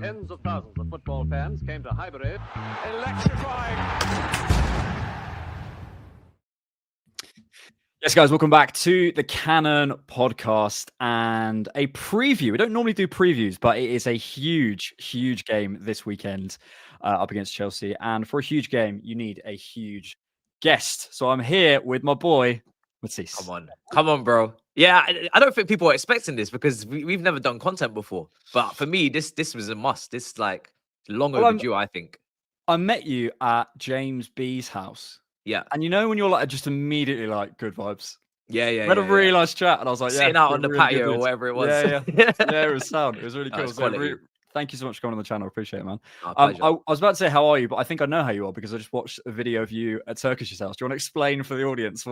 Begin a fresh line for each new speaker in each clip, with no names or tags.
Tens of thousands of football fans came to Highbury. Electrifying.
Yes, guys, welcome back to the Cannon podcast and a preview. We don't normally do previews, but it is a huge, huge game this weekend up against Chelsea. And for a huge game, you need a huge guest. So I'm here with my boy, Matisse.
Come on, bro. Yeah, I don't think people are expecting this because we've never done content before. But for me, this was a must. This is like long overdue, I think.
I met you at James B's house.
Yeah.
And you know when you're like just immediately like good vibes?
Yeah.
We had a really nice chat and I was like,
sitting out on the patio or whatever it was.
Yeah, it was sound. It was really cool. So thank you so much for coming on the channel. Appreciate it, man. I was about to say, how are you? But I think I know how you are because I just watched a video of you at Turkish's house. Do you want to explain for the audience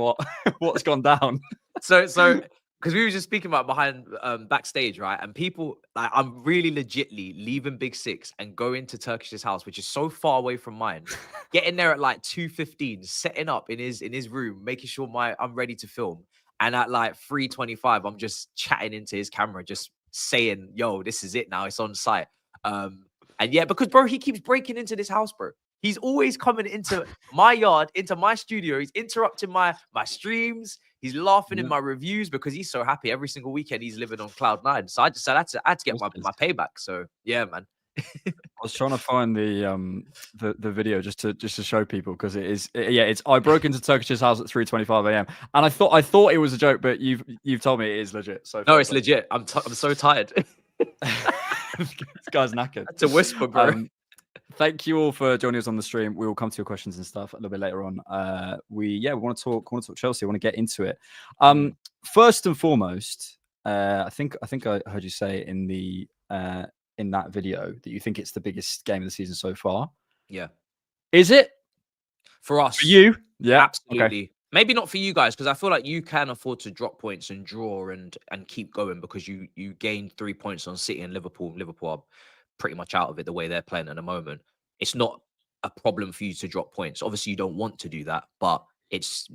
what's gone down?
So because we were just speaking about behind backstage, right? And people, like, I'm really legitly leaving Big Six and going to Turkish's house, which is so far away from mine. Getting there at like 2:15, setting up in his room, making sure I'm ready to film. And at like 3:25, I'm just chatting into his camera, just saying, "Yo, this is it now. It's on site." And yeah, because bro, he keeps breaking into this house, bro. He's always coming into my yard, into my studio. He's interrupting my streams. He's laughing in my reviews because he's so happy every single weekend I living on cloud nine. So I had to get my payback. So yeah, man.
I was trying to find the video just to show people because it's I broke into Turkish's house at 3:25 a.m. and I thought it was a joke, but you've told me it is legit. So
no, it's legit. I'm so tired.
This guy's knackered.
That's a whisper, bro.
Thank you all for joining us on the stream. We will come to your questions and stuff a little bit later on. We want to talk Chelsea. I want to get into it. First and foremost, I think I heard you say in that video that you think it's the biggest game of the season so far.
Yeah.
Is it?
For us.
For you? Yeah.
Absolutely.
Okay.
Maybe not for you guys, because I feel like you can afford to drop points and draw and keep going because you gained 3 points on City and Liverpool. Liverpool are pretty much out of it the way they're playing at the moment. It's not a problem for you to drop points. Obviously, you don't want to do that, but it's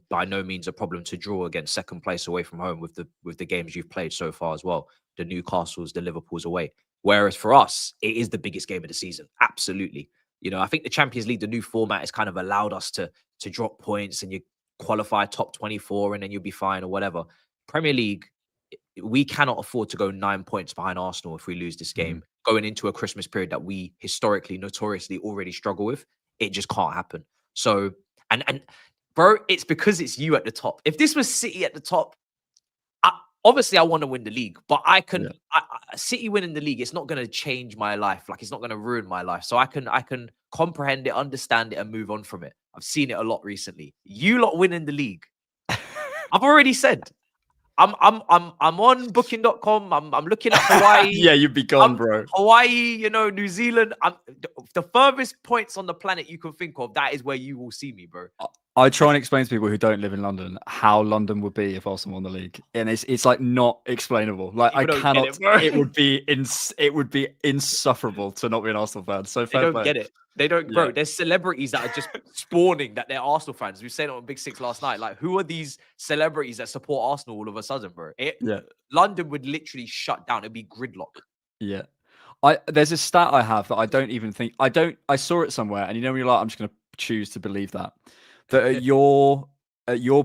by no means a problem to draw against second place away from home with the games you've played so far as well. The Newcastles, the Liverpools away. Whereas for us, it is the biggest game of the season. Absolutely. You know, I think the Champions League, the new format has kind of allowed us to drop points and you qualify top 24 and then you'll be fine or whatever. Premier League, we cannot afford to go 9 points behind Arsenal if we lose this game going into a Christmas period that we historically, notoriously already struggle with. It just can't happen. So, and bro, it's because it's you at the top. If this was City at the top, obviously I want to win the league, but City winning the league, it's not going to change my life. Like, it's not going to ruin my life. So I can comprehend it, understand it, and move on from it. I've seen it a lot recently. You lot winning the league. I've already said. I'm on booking.com. I'm looking at Hawaii.
Yeah, you'd be gone, bro.
Hawaii, New Zealand. The furthest points on the planet you can think of, that is where you will see me, bro.
I try and explain to people who don't live in London how London would be if Arsenal won the league, and it's like not explainable. Like, I cannot. It would be insufferable to not be an Arsenal fan. So
they don't get it. They don't, bro. There's celebrities that are just spawning that they're Arsenal fans. We were saying it on Big Six last night. Like, who are these celebrities that support Arsenal all of a sudden, bro? London would literally shut down. It'd be gridlock.
Yeah. There's a stat I have that I don't even think I saw it somewhere, and when you're like, I'm just going to choose to believe that at your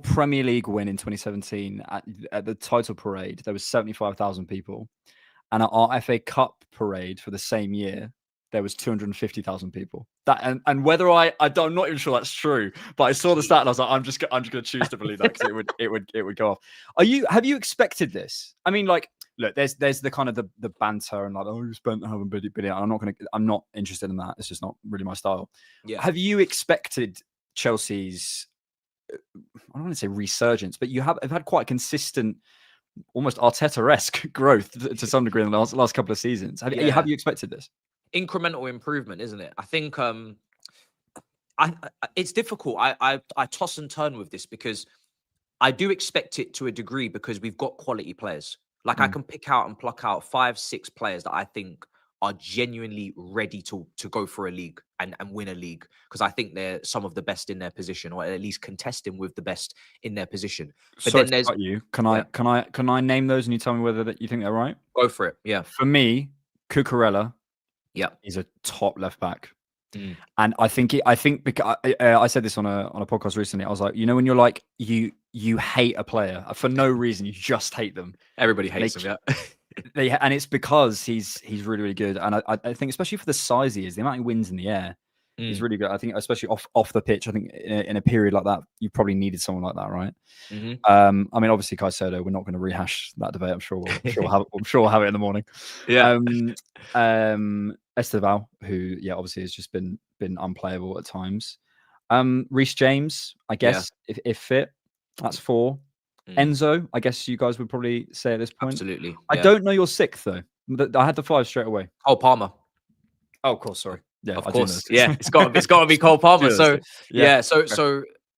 Premier League win in 2017 at the title parade, there was 75,000 people, and at our FA Cup parade for the same year, there was 250,000 people. That and whether I'm not even sure that's true, but I saw the stat and I was like, I'm just going to choose to believe that because it would go off. Have you expected this? I mean, like, look, there's the kind of the banter and like, oh, you spent having billion. I'm not interested in that. It's just not really my style.
Yeah.
Have you expected Chelsea's, I don't want to say resurgence, but have had quite consistent, almost Arteta-esque growth to some degree in the last couple of seasons? Have you expected this?
Incremental improvement, isn't it? I think it's difficult. I toss and turn with this because I do expect it to a degree because we've got quality players. Like, I can pick out and pluck out 5-6 players that I think are genuinely ready to go for a league and win a league, because I think they're some of the best in their position, or at least contesting with the best in their position. But
then there's you. Can I name those and you tell me whether that you think they're right?
Go for it. Yeah.
For me, Cucurella,
Yeah.
He's a top left back.
Mm.
And I think because I said this on a podcast recently. I was like, when you're like you hate a player for no reason, you just hate them.
Everybody hates him. Yeah.
And it's because he's really, really good. And I think especially for the size he is, the amount he wins in the air, he's really good. I think especially off the pitch. I think in a period like that, you probably needed someone like that, right?
Mm-hmm.
I mean, obviously Caicedo. We're not going to rehash that debate. I'm sure we'll have it in the morning.
Yeah.
Esteval, who obviously has just been unplayable at times. Reece James, I guess, if fit, that's 4. Enzo, I guess you guys would probably say at this point.
Absolutely.
I don't know your 6th though. I had the 5 straight away.
Oh, Palmer.
Oh, of course. Sorry. Yeah,
of course. Yeah, it's got to be Cole Palmer. So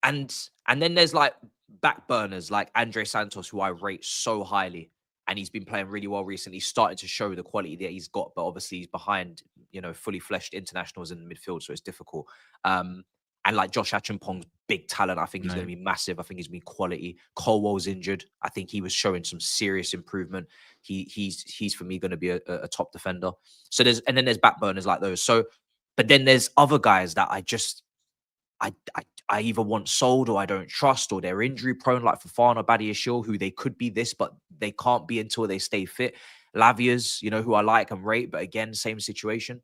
and then there's like back burners like Andre Santos, who I rate so highly, and he's been playing really well recently, starting to show the quality that he's got, but obviously he's behind, fully fleshed internationals in the midfield, so it's difficult. And like Josh Achimpong's big talent, I think he's going to be massive. I think he's been quality. Colwell's injured. I think he was showing some serious improvement. He's for me going to be a top defender. So there's back burners like those. So, but then there's other guys that I either want sold or I don't trust, or they're injury prone, like Fofana, Badiashile, who they could be this, but they can't be until they stay fit. Lavia's, who I like and rate, but again, same situation.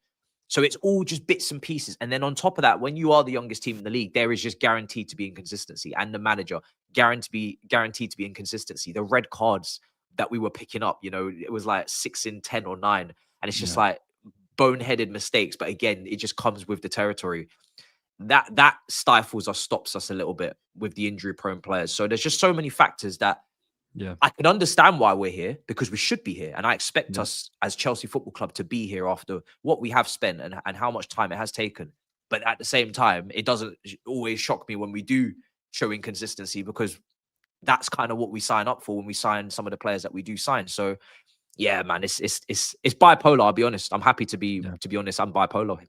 So it's all just bits and pieces. And then on top of that, when you are the youngest team in the league, there is just guaranteed to be inconsistency. And the manager guaranteed to be inconsistency. The red cards that we were picking up, it was like 6 in 10 or 9. And it's just like boneheaded mistakes. But again, it just comes with the territory. That stifles us, stops us a little bit with the injury prone players. So there's just so many factors that I can understand why we're here, because we should be here. And I expect us as Chelsea Football Club to be here after what we have spent and how much time it has taken. But at the same time, it doesn't always shock me when we do show inconsistency, because that's kind of what we sign up for when we sign some of the players that we do sign. So yeah, man, it's bipolar. I'll be honest. I'm happy to be honest. I'm bipolar.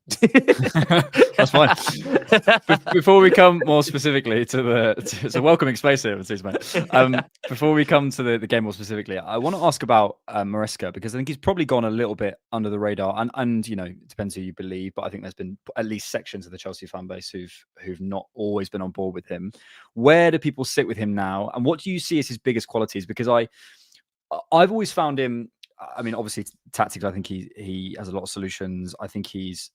That's fine. Before we come more specifically to it's a welcoming space here, mate. Before we come to the game more specifically, I want to ask about Maresca, because I think he's probably gone a little bit under the radar. And it depends who you believe, but I think there's been at least sections of the Chelsea fan base who've not always been on board with him. Where do people sit with him now, and what do you see as his biggest qualities? Because I've always found him, I mean, obviously tactics, I think he has a lot of solutions. I think he's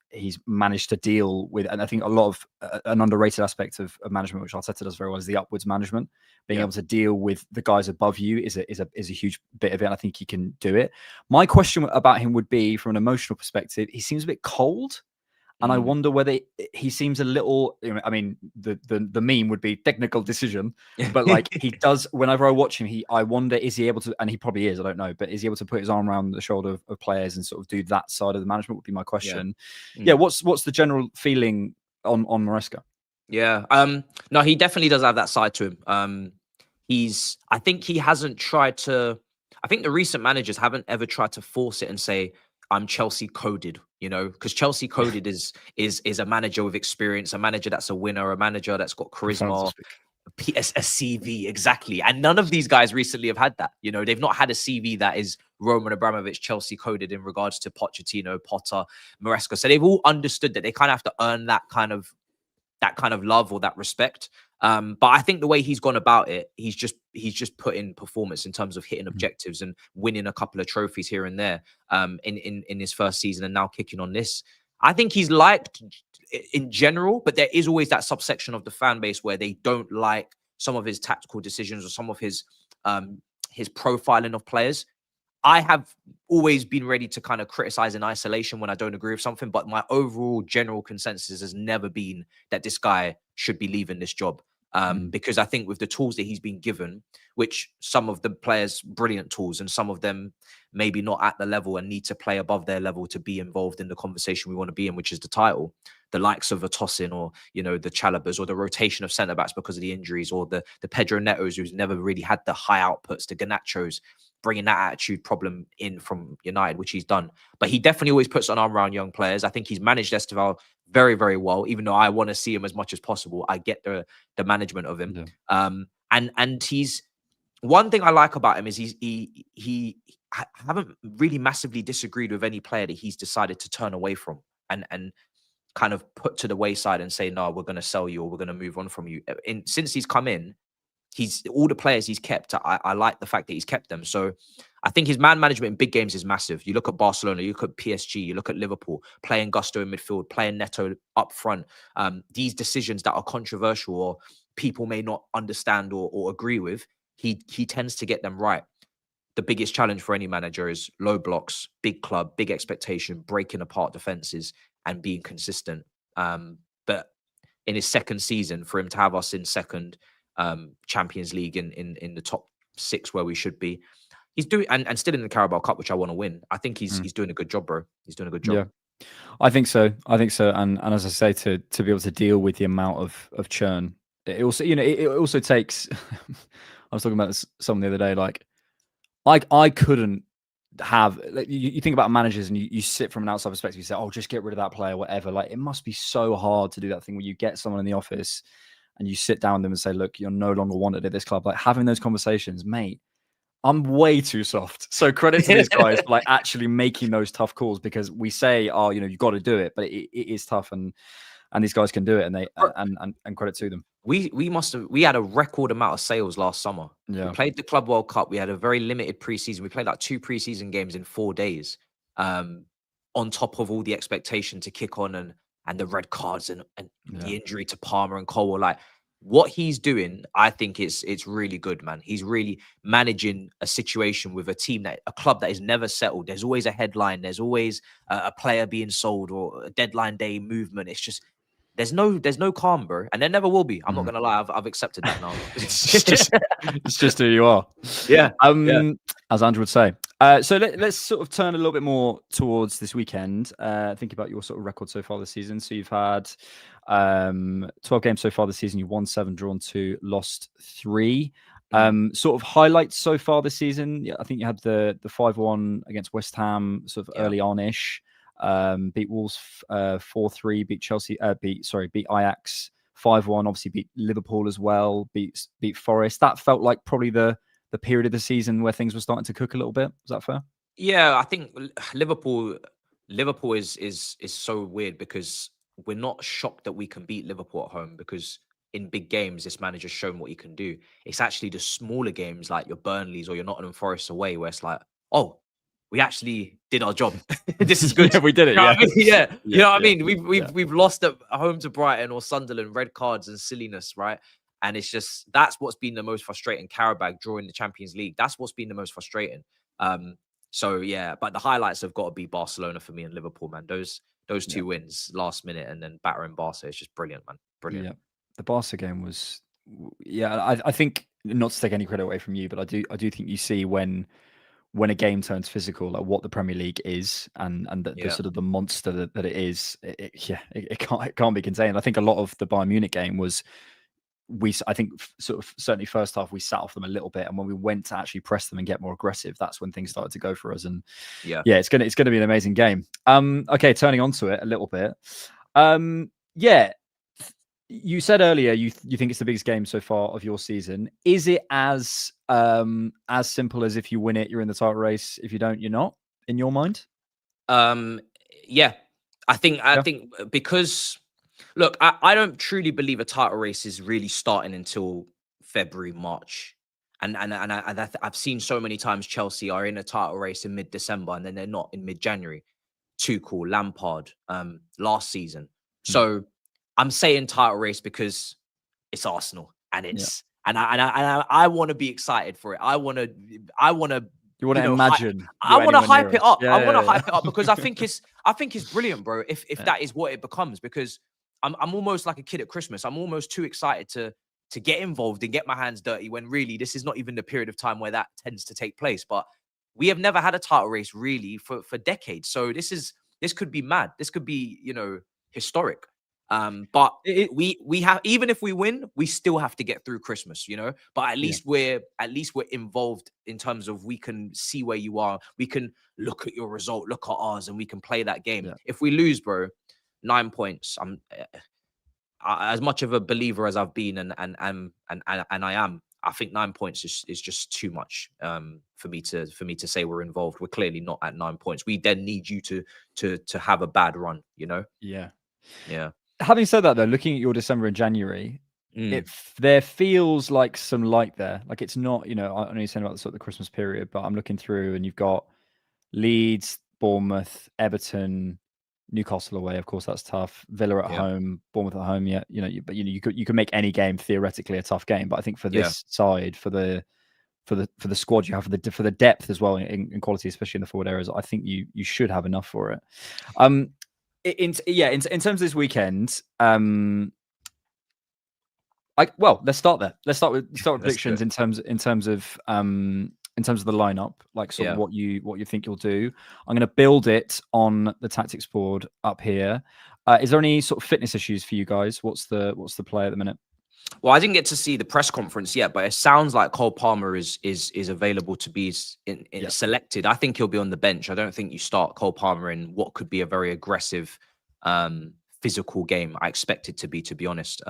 managed to deal with, and I think a lot of an underrated aspect of management, which Arteta does very well, is the upwards management. Being able to deal with the guys above you is a huge bit of it. And I think he can do it. My question about him would be, from an emotional perspective, he seems a bit cold. And I wonder whether he seems a little, I mean, the meme would be technical decision, but like he does, whenever I watch him, I wonder, is he able to, and he probably is, I don't know, but is he able to put his arm around the shoulder of players and sort of do that side of the management, would be my question. Yeah. What's the general feeling on Maresca?
Yeah. No, he definitely does have that side to him. I think he hasn't tried to, I think the recent managers haven't ever tried to force it and say, I'm Chelsea coded, because Chelsea coded is a manager with experience, a manager that's a winner, a manager that's got charisma, a CV, exactly. And none of these guys recently have had that. They've not had a CV that is Roman Abramovich Chelsea coded in regards to Pochettino, Potter, Maresca. So they've all understood that they kind of have to earn that kind of love or that respect. But I think the way he's gone about it, he's just put in performance in terms of hitting objectives and winning a couple of trophies here and there in his first season, and now kicking on this. I think he's liked in general, but there is always that subsection of the fan base where they don't like some of his tactical decisions or some of his profiling of players. I have always been ready to kind of criticize in isolation when I don't agree with something, but my overall general consensus has never been that this guy should be leaving this job. Because I think with the tools that he's been given, which some of the players, brilliant tools, and some of them maybe not at the level and need to play above their level to be involved in the conversation we want to be in, which is the title. The likes of a Tosin, or, the Chalobahs, or the rotation of centre-backs because of the injuries, or the Pedro Netos, who's never really had the high outputs, the Garnachos, bringing that attitude problem in from United, which he's done. But he definitely always puts an arm around young players. I think he's managed Esteval very, very well, even though I want to see him as much as possible. I get the management of him. And he's, one thing I like about him is he I haven't really massively disagreed with any player that he's decided to turn away from and kind of put to the wayside and say, no, we're going to sell you or we're going to move on from you. Since he's come in, he's all the players he's kept. I like the fact that he's kept them. So I think his man management in big games is massive. You look at Barcelona, you look at PSG, you look at Liverpool, playing Gusto in midfield, playing Neto up front. These decisions that are controversial or people may not understand or agree with, he tends to get them right. The biggest challenge for any manager is low blocks, big club, big expectation, breaking apart defenses and being consistent. But in his second season, for him to have us in second Champions League in the top 6 where we should be, he's doing and still in the Carabao Cup, which I want to win. I think he's doing a good job, bro. He's doing a good job.
Yeah, I think so. And as I say, to be able to deal with the amount of churn, it also, it also takes. I was talking about this someone the other day. Like, I couldn't have. Like, you think about managers and you sit from an outside perspective. You say, "Oh, just get rid of that player, whatever." Like, it must be so hard to do that thing where you get someone in the office and you sit down with them and say, "Look, you're no longer wanted at this club." Like, having those conversations, mate. I'm way too soft. So credit to these guys for like actually making those tough calls, because we say, "Oh, you got to do it," but it is tough, and these guys can do it, and they and credit to them.
We had a record amount of sales last summer.
Yeah.
We played the Club World Cup. We had a very limited preseason. We played like 2 preseason games in 4 days. On top of all the expectation to kick on and the red cards and the injury to Palmer and Cole. Like, what he's doing, I think it's really good, man. He's really managing a situation with a club that is never settled. There's always a headline. There's always a player being sold or a deadline day movement. It's just, there's no calm, bro, and there never will be. I'm not gonna lie, I've accepted that now.
it's just who you are.
Yeah.
As Andrew would say. So let's sort of turn a little bit more towards this weekend. Think about your sort of record so far this season. So you've had 12 games so far this season. You've won 7, drawn 2, lost 3. Sort of highlights so far this season. Yeah, I think you had the 5-1 against West Ham, sort of early on-ish. Beat Wolves 4-3, beat Chelsea, beat Ajax 5-1, obviously beat Liverpool as well, beat Forest. That felt like probably the period of the season where things were starting to cook a little bit. Is that fair?
Yeah, I think Liverpool is so weird because we're not shocked that we can beat Liverpool at home, because in big games this manager's shown what he can do. It's actually the smaller games like your Burnleys or your Nottingham Forest away where it's like, oh, we actually did our job. This is good.
Yeah, we did it.
You know what I mean? We've lost at home to Brighton or Sunderland, red cards and silliness, right? And it's just, that's what's been the most frustrating. Karabag drawing the Champions League. That's what's been the most frustrating. So yeah, but the highlights have got to be Barcelona for me and Liverpool, man. Those 2 wins last minute and then battering Barca. It's just brilliant, man. Brilliant.
Yeah, the Barca game was, I think, not to take any credit away from you, but I do think you see when a game turns physical, like what the Premier League is, and the sort of the monster that it is. It can't be contained. I think a lot of the Bayern Munich game was, I think sort of certainly first half we sat off them a little bit, and when we went to actually press them and get more aggressive, that's when things started to go for us. And it's gonna be an amazing game. Okay, turning onto it a little bit. You said earlier you think it's the biggest game so far of your season. Is it as simple as if you win it, you're in the title race? If you don't, you're not, in your mind?
Yeah, I think because, look, I don't truly believe a title race is really starting until February, March. And I've seen so many times Chelsea are in a title race in mid-December and then they're not in mid-January. Tuchel, Lampard, last season. So I'm saying title race because it's Arsenal and it's and I want to be excited for it. I want to
You want to imagine?
I want to hype it up. I want to hype it up because I think it's brilliant, bro. If that is what it becomes, because I'm almost like a kid at Christmas. I'm almost too excited to get involved and get my hands dirty when really this is not even the period of time where that tends to take place. But we have never had a title race really for decades. So this could be mad. This could be, historic. But we have, even if we win, we still have to get through Christmas, but at least we're involved in terms of we can see where you are. We can look at your result, look at ours, and we can play that game. If we lose, bro, 9 points. I'm as much of a believer as I've been and I am. I think 9 points is just too much for me to say we're involved. We're clearly not at 9 points. We then need you to have a bad run, you know?
Yeah.
Yeah.
Having said that, though, looking at your December and January, there feels like some light there. Like it's not, I know you're saying about the sort of the Christmas period, but I'm looking through and you've got Leeds, Bournemouth, Everton, Newcastle away. Of course, that's tough. Villa at home, Bournemouth at home. Yeah, but you could make any game theoretically a tough game. But I think for this side, for the squad you have, for the depth as well in quality, especially in the forward areas, I think you should have enough for it. In terms of this weekend, let's start there. Let's start with predictions in terms of the lineup, like sort of what you think you'll do. I'm going to build it on the tactics board up here. Is there any sort of fitness issues for you guys? What's the play at the minute?
Well, I didn't get to see the press conference yet, but it sounds like Cole Palmer is available to be selected. I think he'll be on the bench. I don't think you start Cole Palmer in what could be a very aggressive, physical game. I expect it to be honest.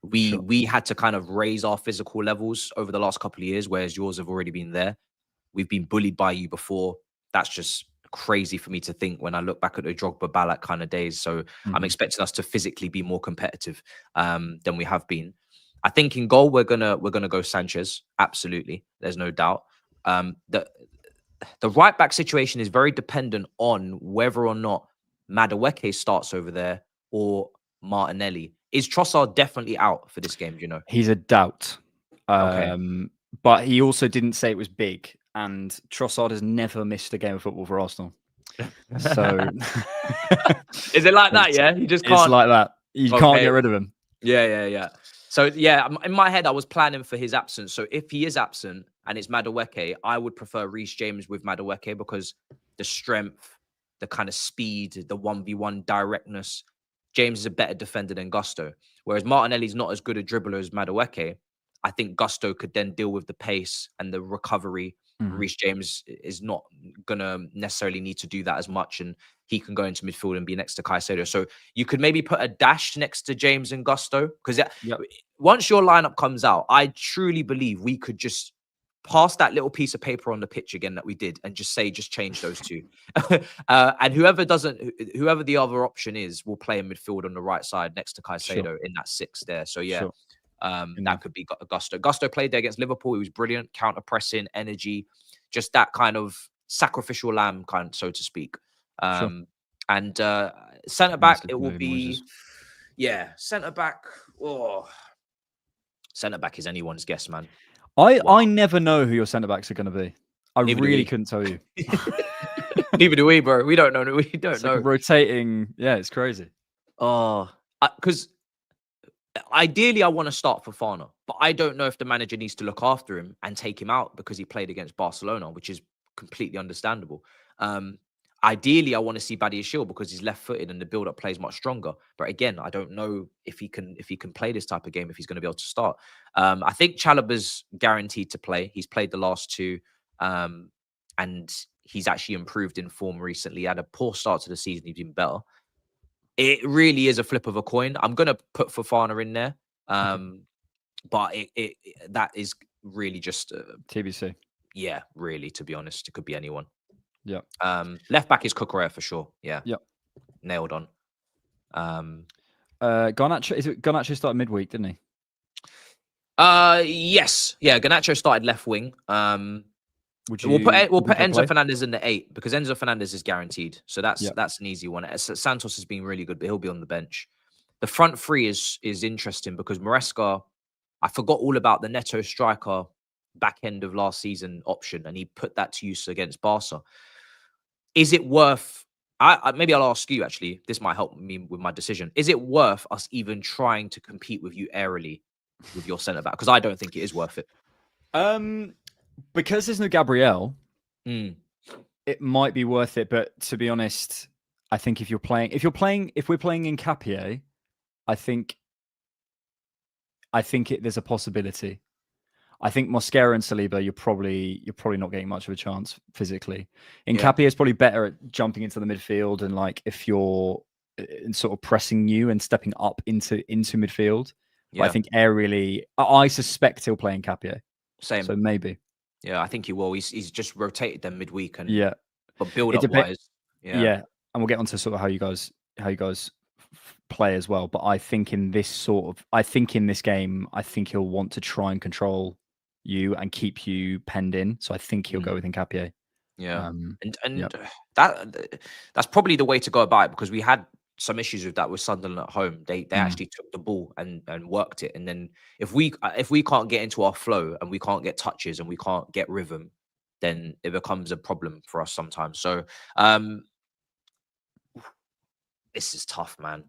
We had to kind of raise our physical levels over the last couple of years, whereas yours have already been there. We've been bullied by you before. That's just crazy for me to think when I look back at the Drogba Ballack kind of days. So I'm expecting us to physically be more competitive than we have been. I think in goal we're gonna go Sanchez. Absolutely, there's no doubt. The right back situation is very dependent on whether or not Madueke starts over there or Martinelli. Is Trossard definitely out for this game? Do you know?
He's a doubt.
Okay.
But he also didn't say it was big. And Trossard has never missed a game of football for Arsenal. So
is it like that? Yeah, you just can't.
It's like that. You can't get rid of him.
Yeah. So yeah, in my head, I was planning for his absence. So if he is absent and it's Madueke, I would prefer Reece James with Madueke because the strength, the kind of speed, the 1v1 directness. James is a better defender than Gusto. Whereas Martinelli's not as good a dribbler as Madueke. I think Gusto could then deal with the pace and the recovery. Reece James is not going to necessarily need to do that as much, and he can go into midfield and be next to Caicedo. So you could maybe put a dash next to James and Gusto, because once your lineup comes out, I truly believe we could just pass that little piece of paper on the pitch again that we did and just change those two. And whoever the other option is will play in midfield on the right side next to Caicedo in that 6 there. So that could be Gusto. Gusto played there against Liverpool. He was brilliant, counter pressing, energy, just that kind of sacrificial lamb kind, so to speak. And centre back, it will be centre back. Oh, centre back is anyone's guess, man.
I never know who your centre backs are going to be. I really couldn't tell you.
Neither do we, bro. We don't know. We don't
it's
know.
Like rotating. Yeah, it's crazy.
Oh, because ideally, I want to start Fofana, but I don't know if the manager needs to look after him and take him out because he played against Barcelona, which is completely understandable. Ideally, I want to see Badiashile because he's left-footed and the build-up plays much stronger. But again, I don't know if he can play this type of game, if he's going to be able to start. I think Chalobah's guaranteed to play. He's played the last 2, and he's actually improved in form recently. He had a poor start to the season. He's been better. It really is a flip of a coin. I'm going to put Fofana in there. But that is really just
TBC.
Yeah, really, to be honest. It could be anyone.
Yeah.
Left back is Cucurella for sure. Yeah.
Yep.
Nailed on.
Garnacho started midweek, didn't he?
Yes. Yeah, Garnacho started left wing. We'll put Enzo Fernandez in the 8 because Enzo Fernandez is guaranteed. So that's an easy one. Santos has been really good, but he'll be on the bench. The front 3 is interesting because Maresca, I forgot all about the Neto striker back end of last season option, and he put that to use against Barca. Is it worth? Maybe I'll ask you actually. This might help me with my decision. Is it worth us even trying to compete with you aerially with your centre back? Because I don't think it is worth it.
Because there's no Gabriel, it might be worth it. But to be honest, I think if we're playing in Capier, I think there's a possibility. I think Mosquera and Saliba, you're probably not getting much of a chance physically. Capier is probably better at jumping into the midfield, and like if you're sort of pressing you and stepping up into midfield, But I
Yeah,
think aerially, I suspect he'll play in Capio.
same.
So maybe.
Yeah, I think he will. He's just rotated them midweek, and
Yeah.
but build
It's
up
a bit.
wise, yeah,
Yeah. And we'll get onto sort of how you guys play as well. But I think in this game, I think he'll want to try and control you and keep you penned in. So I think he'll go with Capio.
yeah,
Yeah.
and that's probably the way to go about it, because we had some issues with that with Sunderland at home. They actually took the ball and worked it, and then if we can't get into our flow and we can't get touches and we can't get rhythm, then it becomes a problem for us sometimes. So this is tough, man.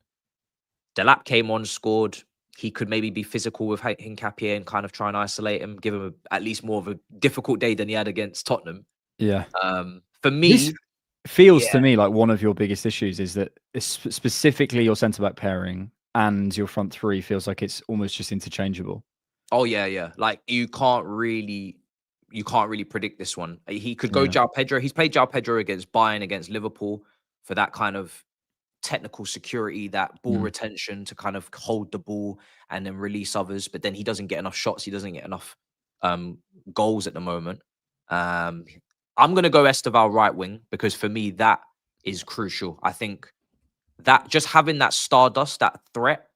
Delap came on, scored. He could maybe be physical with Hincapié and kind of try and isolate him, give him at least more of a difficult day than he had against Tottenham.
Yeah.
For
This
me,
feels to me like one of your biggest issues is that specifically your centre back pairing and your front three feels like it's almost just interchangeable.
oh yeah. Like you can't really predict this one. He could go
Yeah.
João Pedro. He's played João Pedro against Bayern, against Liverpool, for that kind of technical security, that ball retention to kind of hold the ball and then release others. But then he doesn't get enough shots. He doesn't get enough goals at the moment. I'm going to go Esteval right wing, because for me, that is crucial. I think that just having that stardust, that threat,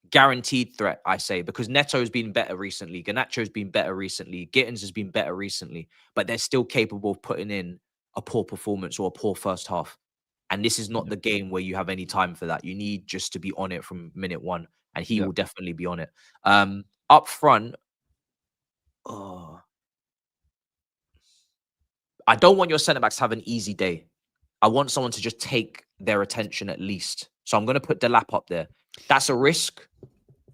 guaranteed threat, I say, because Neto's been better recently. Garnacho's been better recently. Gittins has been better recently, but they're still capable of putting in a poor performance or a poor first half. And this is not the game where you have any time for that. You need just to be on it from minute one, and he will definitely be on it. Up front, oh, I don't want your centre backs to have an easy day. I want someone to just take their attention at least. So I'm going to put Delap up there. That's a risk,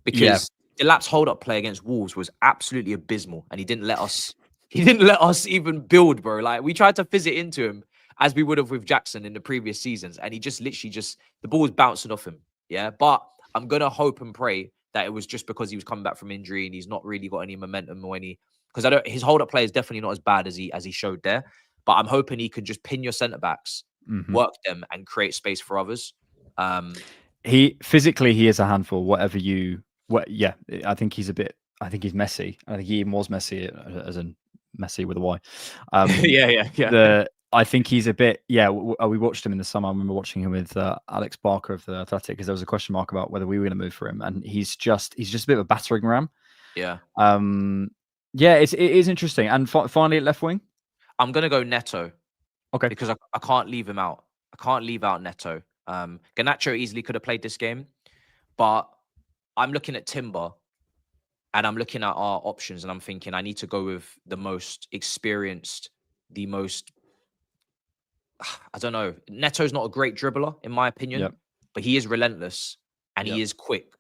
because Delap's hold-up play against Wolves was absolutely abysmal, and he didn't let us. He didn't let us even build, bro. Like, we tried to fizz it into him as we would have with Jackson in the previous seasons, and he just literally the ball was bouncing off him. Yeah, but I'm gonna hope and pray that it was just because he was coming back from injury and he's not really got any momentum or any. Because his hold-up play is definitely not as bad as he showed there. But I'm hoping he could just pin your centre backs, work them, and create space for others.
He is a handful. I think he's messy. I think he even was messy, as in messy with a Y.
Yeah.
I think he's a bit. Yeah, we watched him in the summer. I remember watching him with Alex Barker of the Athletic, because there was a question mark about whether we were going to move for him, and he's just a bit of a battering ram.
Yeah.
It is interesting. And finally, at left wing,
I'm gonna go Neto.
Okay.
Because I can't leave him out. I can't leave out Neto. Garnacho easily could have played this game, but I'm looking at Timber and I'm looking at our options, and I'm thinking I need to go with the most experienced, the most, I don't know. Neto's not a great dribbler, in my opinion, but he is relentless and he is quick.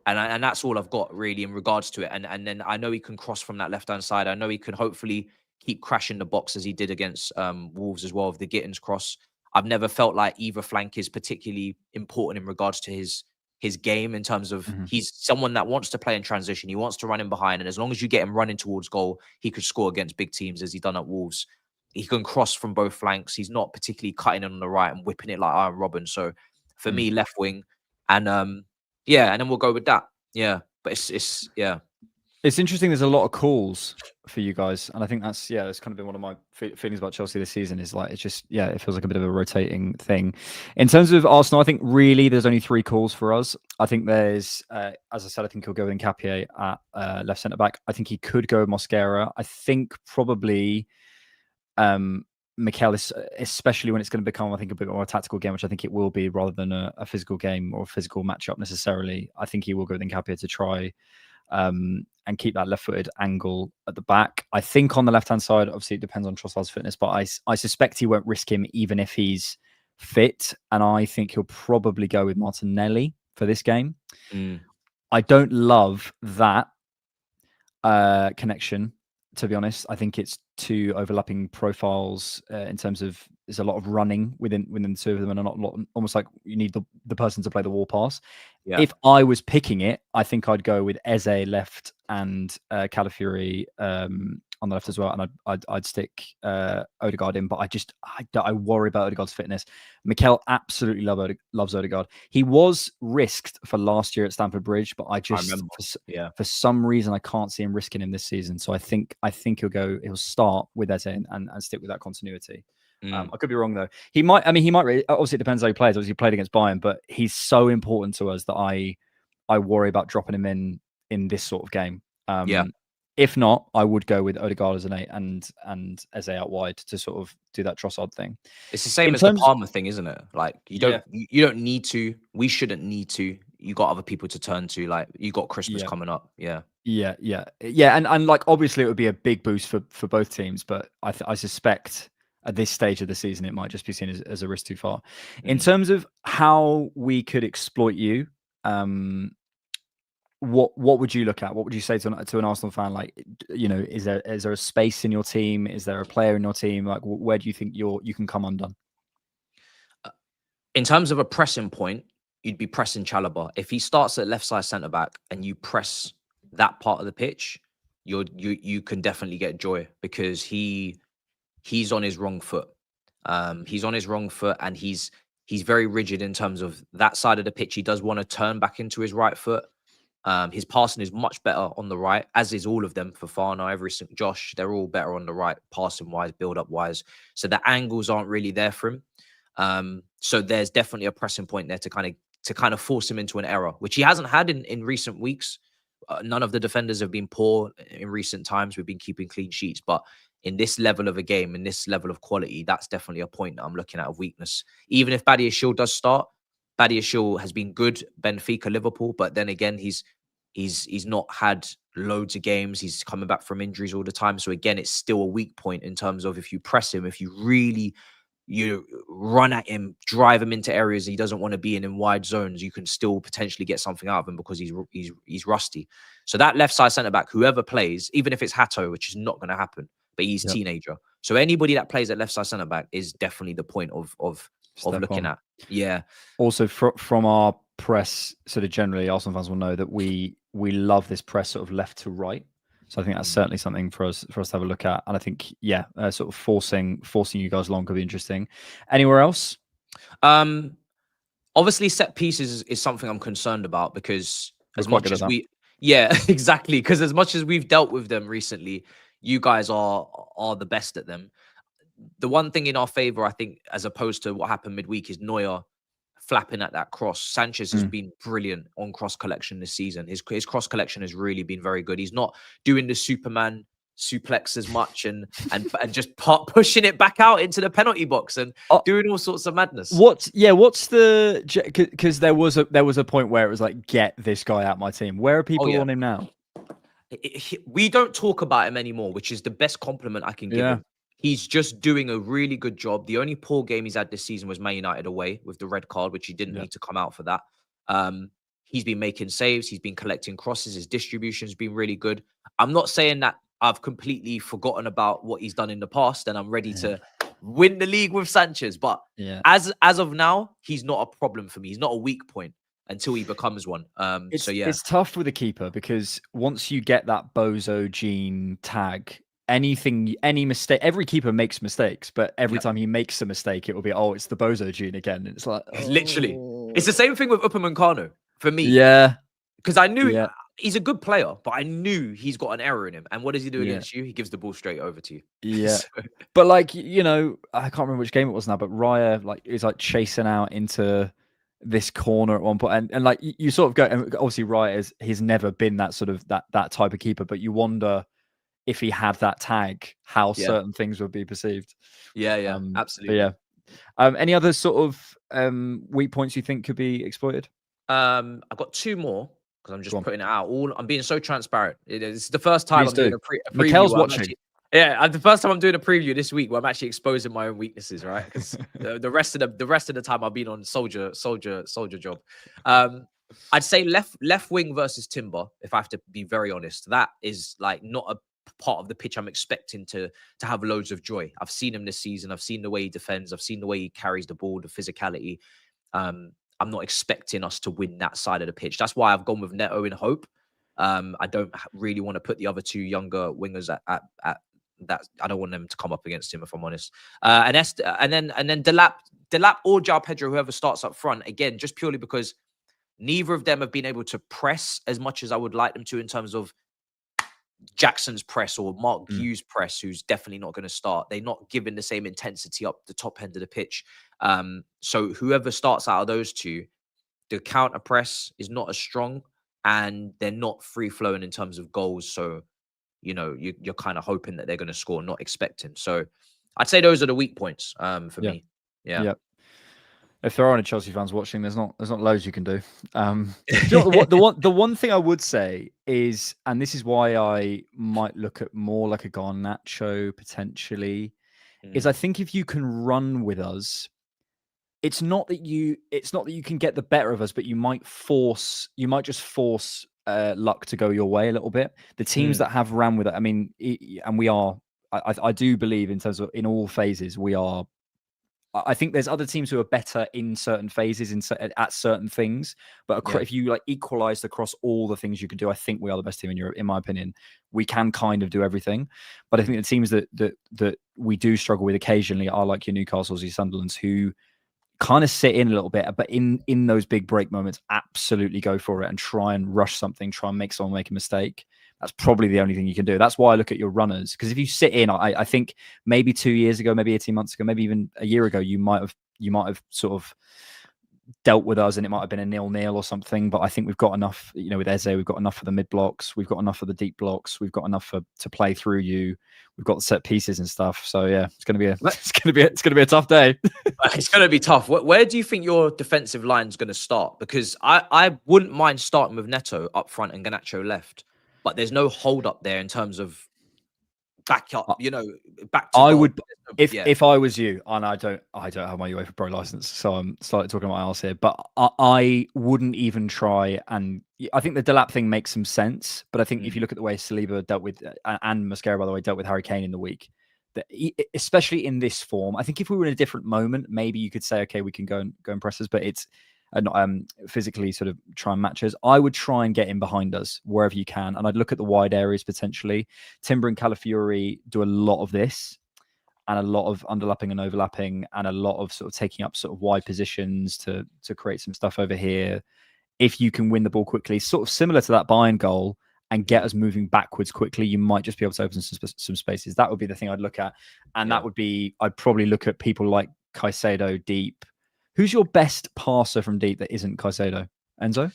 And that's all I've got really in regards to it. And then I know he can cross from that left-hand side. I know he can hopefully keep crashing the box as he did against Wolves as well, with the Gittins cross. I've never felt like either flank is particularly important in regards to his game, in terms of he's someone that wants to play in transition. He wants to run in behind. And as long as you get him running towards goal, he could score against big teams, as he done at Wolves. He can cross from both flanks. He's not particularly cutting in on the right and whipping it like Iron Robin. So for me, left wing. And and then we'll go with that. Yeah. But it's
interesting. There's a lot of calls for you guys, and I think that's kind of been one of my feelings about Chelsea this season. Is like, it's just it feels like a bit of a rotating thing. In terms of Arsenal, I think really there's only 3 calls for us. I think there's, as I said, I think he'll go with Nketiah at left centre back. I think he could go with Mosquera. I think probably Mikel, especially when it's going to become, I think, a bit more a tactical game, which I think it will be, rather than a physical game or a physical matchup necessarily. I think he will go with Nketiah to try and keep that left-footed angle at the back. I think on the left-hand side, obviously it depends on Trossard's fitness, but I suspect he won't risk him even if he's fit, and I think he'll probably go with Martinelli for this game. I don't love that connection, to be honest. I think it's 2 overlapping profiles in terms of there's a lot of running within the 2 of them, and a lot, almost like you need the person to play the wall pass. Yeah. If I was picking it, I think I'd go with Eze left and Calafiori on the left as well, and I'd stick Odegaard in, but I worry about Odegaard's fitness. Mikel absolutely loves Odegaard. He was risked for last year at Stamford Bridge, but I
remember.
for some reason I can't see him risking him this season. So I think he'll start with Eze and stick with that continuity. I could be wrong though. He might. Obviously, it depends how he plays. Obviously, he played against Bayern, but he's so important to us that I worry about dropping him in this sort of game. If not, I would go with Odegaard as an 8 and Eze out wide to sort of do that Trossard thing.
It's the same as the Palmer thing, isn't it? Like you don't need to. We shouldn't need to. You got other people to turn to. Like you got Christmas coming up. Yeah.
And like obviously it would be a big boost for both teams, but I suspect at this stage of the season it might just be seen as a risk too far. In terms of how we could exploit you, what would you look at? What would you say to an Arsenal fan? Like, is there a space in your team? Is there a player in your team? Like, where do you think you can come undone?
In terms of a pressing point, you'd be pressing Chalobah. If he starts at left side centre back and you press that part of the pitch, you can definitely get joy because he's on his wrong foot. He's on his wrong foot and he's very rigid in terms of that side of the pitch. He does want to turn back into his right foot. His passing is much better on the right, as is all of them. Fofana, Josh, they're all better on the right, passing wise, build up wise. So the angles aren't really there for him. So there's definitely a pressing point there to kind of force him into an error, which he hasn't had in recent weeks. None of the defenders have been poor in recent times. We've been keeping clean sheets, but in this level of a game, in this level of quality, that's definitely a point that I'm looking at of weakness. Even if Badiashile does start, Badiashile has been good, Benfica, Liverpool, but then again, he's not had loads of games. He's coming back from injuries all the time. So again, it's still a weak point in terms of if you press him, if you really run at him, drive him into areas he doesn't want to be in wide zones, you can still potentially get something out of him because he's rusty. So that left side centre back, whoever plays, even if it's Hato, which is not going to happen, but he's teenager. So anybody that plays at left side centre back is definitely the point of looking at. Yeah.
Also, from our press, sort of generally, Arsenal fans will know that we love this press sort of left to right. So I think that's certainly something for us to have a look at. And I think, sort of forcing you guys along could be interesting. Anywhere else?
Obviously, set pieces is something I'm concerned about because exactly. Because as much as we've dealt with them recently, you guys are the best at them. The one thing in our favor, I think, as opposed to what happened midweek, is Neuer flapping at that cross. Sanchez has been brilliant on cross collection this season. His cross collection has really been very good. He's not doing the Superman suplex as much and just pushing it back out into the penalty box and doing all sorts of madness.
What's the, because there was a point where it was like, get this guy out my team. Where are people on him now?
We don't talk about him anymore, which is the best compliment I can give him. He's just doing a really good job. The only poor game he's had this season was Man United away with the red card, which he didn't need to come out for that. He's been making saves. He's been collecting crosses. His distribution's been really good. I'm not saying that I've completely forgotten about what he's done in the past and I'm ready to win the league with Sanchez. But as of now, he's not a problem for me. He's not a weak point until he becomes one. It's
tough with a keeper because once you get that bozo gene tag, any mistake, every keeper makes mistakes, but every time he makes a mistake, it will be, it's the bozo gene again. It's like,
literally, it's the same thing with Upamecano for me.
Yeah.
Because I knew he's a good player, but I knew he's got an error in him. And what does he do against you? He gives the ball straight over to you.
Yeah. But like, I can't remember which game it was now, but Raya is chasing out into this corner at one point. And like, you sort of go, and obviously Raya he's never been that sort of that type of keeper, but you wonder if he had that tag, how certain things would be perceived.
Yeah, absolutely.
Any other sort of weak points you think could be exploited?
I've got two more because I'm just putting it out. I'm being so transparent. It's the first time I'm doing a preview.
Mikel's watching.
The first time I'm doing a preview this week where I'm actually exposing my own weaknesses, right? Because the rest of the time I've been on soldier job. I'd say left wing versus Timber, if I have to be very honest. That is like not a part of the pitch I'm expecting to have loads of joy. I've seen him this season. I've seen the way he defends. I've seen the way he carries the ball, the physicality. I'm not expecting us to win that side of the pitch. That's why I've gone with Neto in hope. I don't really want to put the other two younger wingers at I don't want them to come up against him, if I'm honest. And then Delap or João Pedro, whoever starts up front, again, just purely because neither of them have been able to press as much as I would like them to in terms of Jackson's press or Mark Hughes' press, who's definitely not going to start. They're not giving the same intensity up the top end of the pitch. So whoever starts out of those two, the counter press is not as strong and they're not free flowing in terms of goals. So, you know, you're kind of hoping that they're going to score, not expecting. So I'd say those are the weak points for me. Yeah.
If there are any Chelsea fans watching, there's not loads you can do. Do you know what, the one thing I would say is, and this is why I might look at more like a Garnacho potentially, is I think if you can run with us, it's not that you can get the better of us, but you might just force luck to go your way a little bit. The teams that have ran with it, I mean, and we are, I do believe in terms of in all phases we are. I think there's other teams who are better in certain phases at certain things, but if you like equalized across all the things you can do, I think we are the best team in Europe, in my opinion. We can kind of do everything, but I think the teams that we do struggle with occasionally are like your Newcastles, your Sunderlands, who kind of sit in a little bit, but in those big break moments, absolutely go for it and try and rush something, try and make someone make a mistake. That's probably the only thing you can do. That's why I look at your runners, because if you sit in, I think maybe 2 years ago, maybe 18 months ago, maybe even a year ago, you might have sort of dealt with us and it might have been a 0-0 or something. But I think we've got enough, you know, with Eze, we've got enough for the mid blocks, we've got enough for the deep blocks, we've got enough to play through you. We've got set pieces and stuff. So yeah, it's gonna be a tough day.
It's gonna be tough. Where do you think your defensive line is gonna start? Because I wouldn't mind starting with Neto up front and Garnacho left, but there's no hold up there in terms of back up. You know, back to.
I would if I was you, and I don't have my UEFA Pro license, so I'm slightly talking about else here. But I wouldn't even try, and I think the Delap thing makes some sense. But I think if you look at the way Saliba dealt with and Mosquera, by the way, dealt with Harry Kane in the week, that especially in this form, I think if we were in a different moment, maybe you could say, okay, we can go and press us, but it's not physically sort of try and match us. I would try and get in behind us wherever you can, and I'd look at the wide areas potentially. Timber and Calafiori do a lot of this, and a lot of underlapping and overlapping, and a lot of sort of taking up sort of wide positions to create some stuff over here. If you can win the ball quickly, sort of similar to that Bayern goal, and get us moving backwards quickly, you might just be able to open some spaces. That would be the thing I'd look at, and that would be, I'd probably look at people like Caicedo deep. Who's your best passer from deep that isn't Caicedo? Enzo?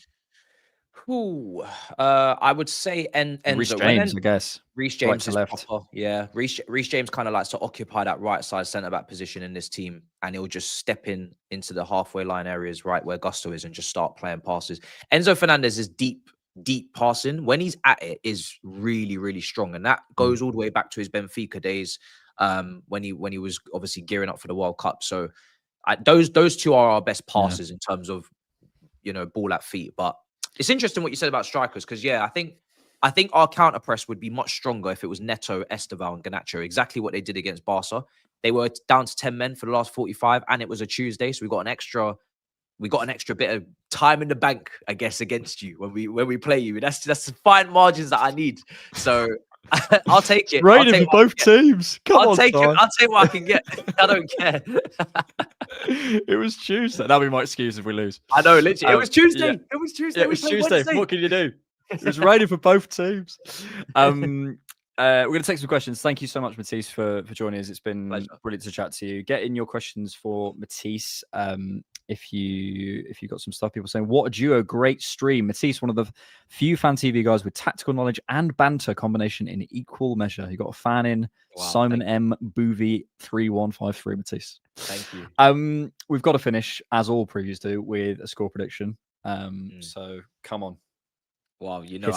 Ooh, I would say Enzo.
Reece James, I guess.
Reece James
right to
is
left.
proper. Yeah, Reece James kind of likes to occupy that right side centre back position in this team, and he'll just step into the halfway line areas right where Gusto is and just start playing passes. Enzo Fernandez is deep passing. When he's at it, is really, really strong, and that goes all the way back to his Benfica days, when he was obviously gearing up for the World Cup. So those two are our best passes in terms of, you know, ball at feet. But it's interesting what you said about strikers, because I think our counter press would be much stronger if it was Neto, Esteval, and Garnacho. Exactly what they did against Barca. They were down to 10 men for the last 45, and it was a Tuesday, so we got an extra bit of time in the bank, I guess, against you when we play you. That's the fine margins that I need. So I'll take it.
Raining for both teams.
I'll take what I can get. I don't care.
It was Tuesday. That'll be my excuse if we lose.
I know, literally. It was Tuesday.
Yeah.
It was Tuesday.
It was Tuesday. What can you do? It was raining for both teams. We're going to take some questions. Thank you so much, Matisse, for joining us. It's been brilliant to chat to you. Get in your questions for Matisse. If you got some stuff, people saying, what a duo, great stream. Matisse, one of the few fan TV guys with tactical knowledge and banter combination in equal measure. You got a fan in. Wow, Simon M. Boovy 3153, Matisse.
Thank you.
We've got to finish, as all previews do, with a score prediction. So come on.
Wow, you know,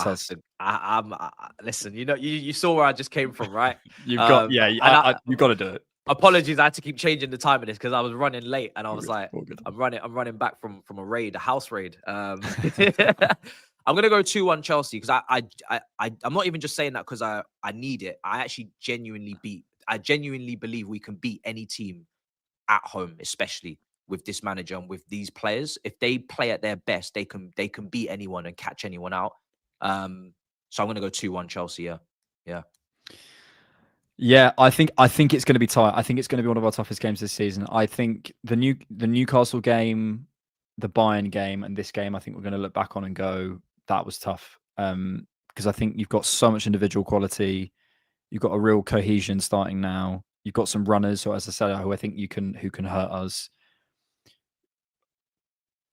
listen, you know, you saw where I just came from, right?
You've got, you've got to do it.
Apologies, I had to keep changing the time of this because I was running late, and I was like, I'm running back from a house raid. I'm gonna go 2-1 Chelsea, because I'm not even just saying that because I need it. I genuinely believe we can beat any team at home, especially with this manager and with these players. If they play at their best, they can beat anyone and catch anyone out. So I'm gonna go 2-1 Chelsea. Yeah.
Yeah, I think it's going to be tight. I think it's going to be one of our toughest games this season. I think the Newcastle game, the Bayern game, and this game, I think we're going to look back on and go, that was tough. Because I think you've got so much individual quality. You've got a real cohesion starting now. You've got some runners, so as I said, who I think who can hurt us.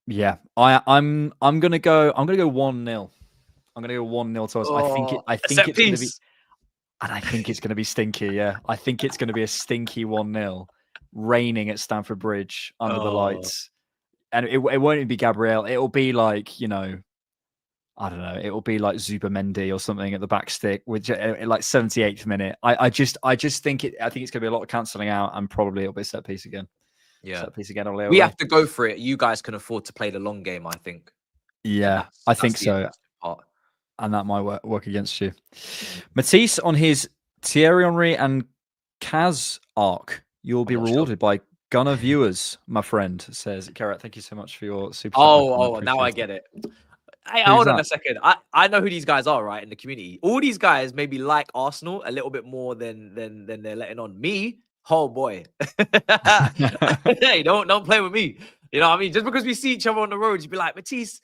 Yeah, I'm gonna go 1-0. I'm gonna go 1-0 to us. I think it's gonna be. And I think it's going to be stinky, yeah. I think it's going to be a stinky 1-0, raining at Stamford Bridge under the lights. And it won't even be Gabriel. It'll be like, I don't know. It'll be like Zubimendi or something at the back stick, which like 78th minute. I just think I think it's going to be a lot of cancelling out, and probably it'll be set piece again.
Yeah,
set piece again.
We have to go for it. You guys can afford to play the long game, I think.
Yeah, I think so. And that might work against you. Matisse on his Thierry Henry and Kaz arc. You'll be rewarded by Gunner viewers, my friend, says Garrett. Thank you so much for your super.
Oh, now I get it. Hey, hold on a second. I know who these guys are, right, in the community. All these guys maybe like Arsenal a little bit more than they're letting on. Me, oh boy. Hey, don't play with me. You know what I mean? Just because we see each other on the road, you'd be like, Matisse,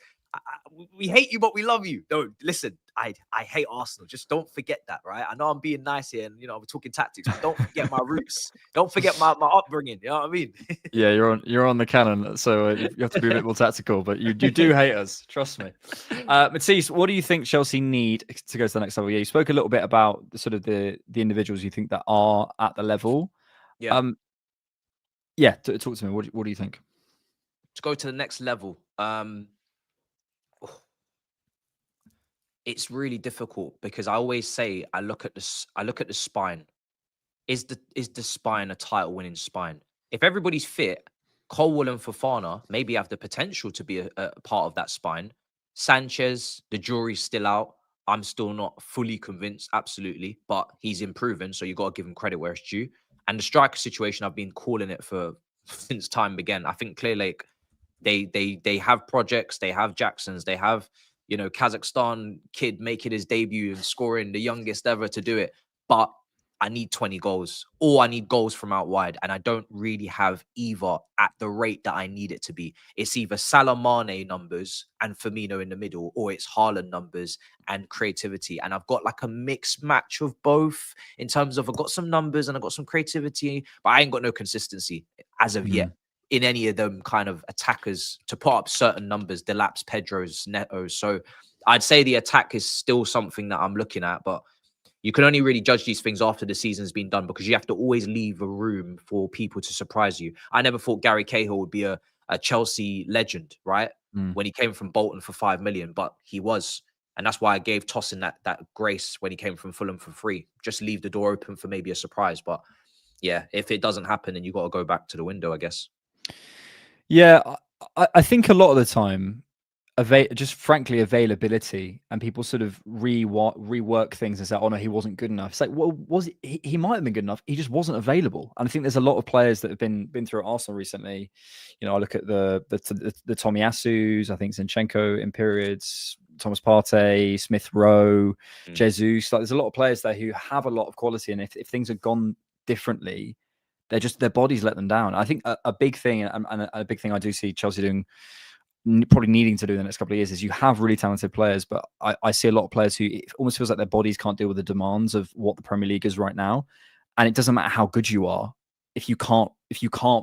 we hate you, but we love you. No, listen, I hate Arsenal. Just don't forget that, right? I know I'm being nice here, and we're talking tactics, but don't forget my roots. Don't forget my upbringing. You know what I mean?
Yeah, you're on the cannon, so you have to be a bit more tactical. But you do hate us, trust me. Matisse, what do you think Chelsea need to go to the next level? Yeah, you spoke a little bit about the individuals you think that are at the level.
Yeah.
Talk to me. What do you think?
To go to the next level. It's really difficult because I always say I look at the spine. Is the spine a title-winning spine? If everybody's fit, Colwell and Fofana maybe have the potential to be a part of that spine. Sanchez, the jury's still out. I'm still not fully convinced, absolutely, but he's improving, so you got to give him credit where it's due. And the striker situation, I've been calling it since time began. I think Clear Lake, they have projects, they have Jacksons, they have Kazakhstan kid making his debut and scoring, the youngest ever to do it. But I need 20 goals, or I need goals from out wide. And I don't really have either at the rate that I need it to be. It's either Salah Mane numbers and Firmino in the middle, or it's Haaland numbers and creativity. And I've got like a mixed match of both in terms of I've got some numbers and I've got some creativity, but I ain't got no consistency as of yet in any of them kind of attackers to put up certain numbers, Delaps, Pedros, Netos. So I'd say the attack is still something that I'm looking at, but you can only really judge these things after the season's been done, because you have to always leave a room for people to surprise you. I never thought Gary Cahill would be a Chelsea legend, right? When he came from Bolton for 5 million, but he was. And that's why I gave Tossin that grace when he came from Fulham for free. Just leave the door open for maybe a surprise. But yeah, if it doesn't happen, then you got to go back to the window, I guess.
Yeah, I think a lot of the time, just frankly availability, and people sort of rework things and say, "Oh no, he wasn't good enough." It's like, well, he might have been good enough. He just wasn't available. And I think there's a lot of players that have been through at Arsenal recently. I look at the Tomiyasus, I think Zinchenko in periods, Thomas Partey, Smith Rowe, Jesus. Like, there's a lot of players there who have a lot of quality, and if things had gone differently, their bodies let them down. I think a big thing, and a big thing I do see Chelsea doing, probably needing to do in the next couple of years, is you have really talented players, but I see a lot of players who it almost feels like their bodies can't deal with the demands of what the Premier League is right now. And it doesn't matter how good you are, if you can't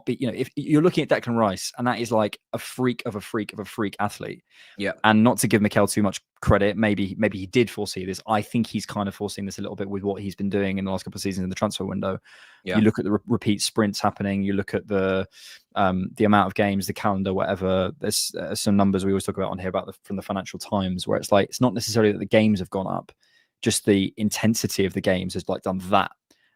be, if you're looking at Declan Rice, and that is like a freak of a freak athlete.
Yeah.
And not to give Mikel too much credit, maybe he did foresee this. I think he's kind of foreseeing this a little bit with what he's been doing in the last couple of seasons in the transfer window. Yeah. You look at the repeat sprints happening. You look at the amount of games, the calendar, whatever. There's some numbers we always talk about on here from the Financial Times, where it's like, it's not necessarily that the games have gone up, just the intensity of the games has like done that.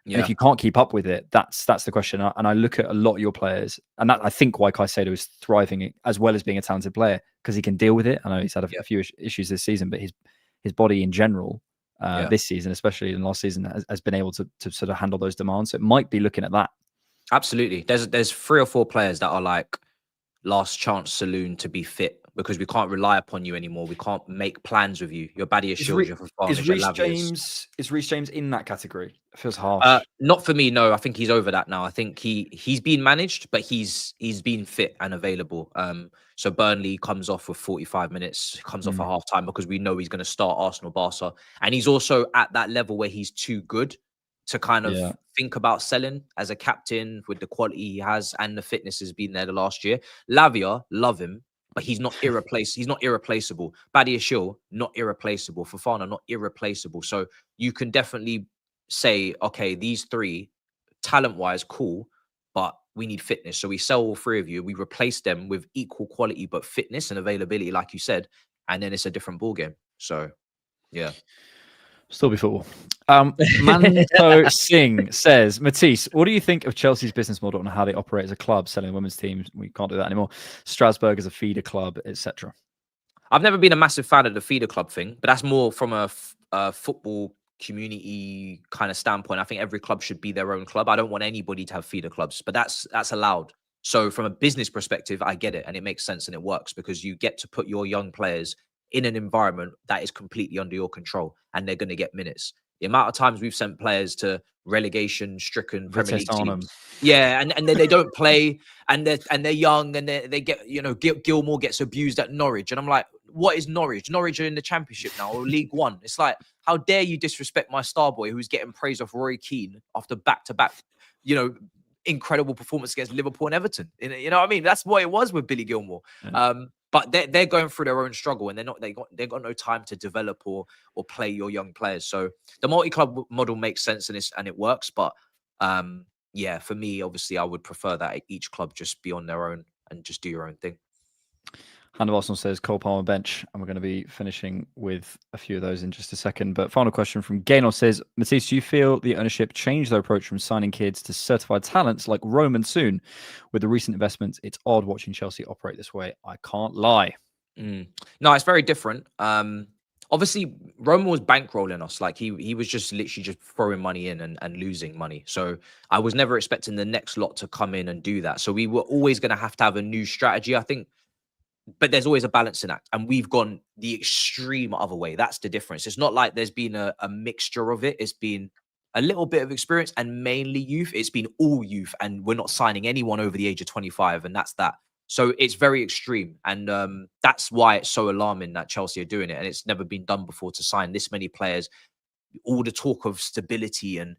Yeah. And if you can't keep up with it, that's the question. And I look at a lot of your players, and that I think why Caicedo is thriving as well as being a talented player, because he can deal with it. I know he's had a few issues this season, but his body in general, this season, especially in last season, has been able to sort of handle those demands. So it might be looking at that.
Absolutely. There's 3 or 4 players that are like last chance saloon to be fit because we can't rely upon you anymore. We can't make plans with you. You're Badia Shields, you're Fofana,
Is
you're
Reece
Lavia's.
James in that category? It feels harsh.
Not for me, no. I think he's over that now. I think he's been managed, but he's been fit and available. So Burnley comes off with 45 minutes, comes off at half time because we know he's going to start Arsenal, Barca, and he's also at that level where he's too good to kind of think about selling as a captain with the quality he has and the fitness has been there the last year. Lavia, love him, but he's not irreplaceable. He's not irreplaceable. Badia Shield, not irreplaceable. Fofana, not irreplaceable. So you can definitely say, okay, these three, talent-wise, cool, but we need fitness. So we sell all three of you. We replace them with equal quality, but fitness and availability, like you said, and then it's a different ballgame. So, yeah.
Still be football. Manto Singh says, Matisse, what do you think of Chelsea's business model and how they operate as a club, selling women's teams? We can't do that anymore. Strasbourg as a feeder club, etc.
I've never been a massive fan of the feeder club thing, but that's more from a football community kind of standpoint. I think every club should be their own club. I don't want anybody to have feeder clubs, but that's allowed. So from a business perspective, I get it and it makes sense and it works because you get to put your young players in an environment that is completely under your control and they're going to get minutes. The amount of times we've sent players to relegation-stricken Premier League teams, and then they don't play, and they're young, and they get, Gilmore gets abused at Norwich, and I'm like, what is Norwich? Norwich are in the Championship now or League One. It's like, how dare you disrespect my star boy who's getting praise off Roy Keane after back-to-back, incredible performance against Liverpool and Everton. You know what I mean? That's what it was with Billy Gilmore. Yeah. But they're going through their own struggle, and they got no time to develop or play your young players. So the multi-club model makes sense and it works. But for me, obviously, I would prefer that each club just be on their own and just do your own thing.
Hand of Arsenal says Cole Palmer bench, and we're going to be finishing with a few of those in just a second. But final question from Gaynor says, Matisse, do you feel the ownership changed their approach from signing kids to certified talents like Roman soon? With the recent investments, it's odd watching Chelsea operate this way. I can't lie.
No, it's very different. Obviously, Roman was bankrolling us. Like he was just literally just throwing money in and losing money. So I was never expecting the next lot to come in and do that. So we were always going to have a new strategy, I think. But there's always a balancing act, and we've gone the extreme other way. That's the difference. It's not like there's been a mixture of it. It's been a little bit of experience and mainly youth. It's been all youth, and we're not signing anyone over the age of 25, and that's that. So it's very extreme, and that's why it's so alarming that Chelsea are doing it, and it's never been done before to sign this many players. All the talk of stability and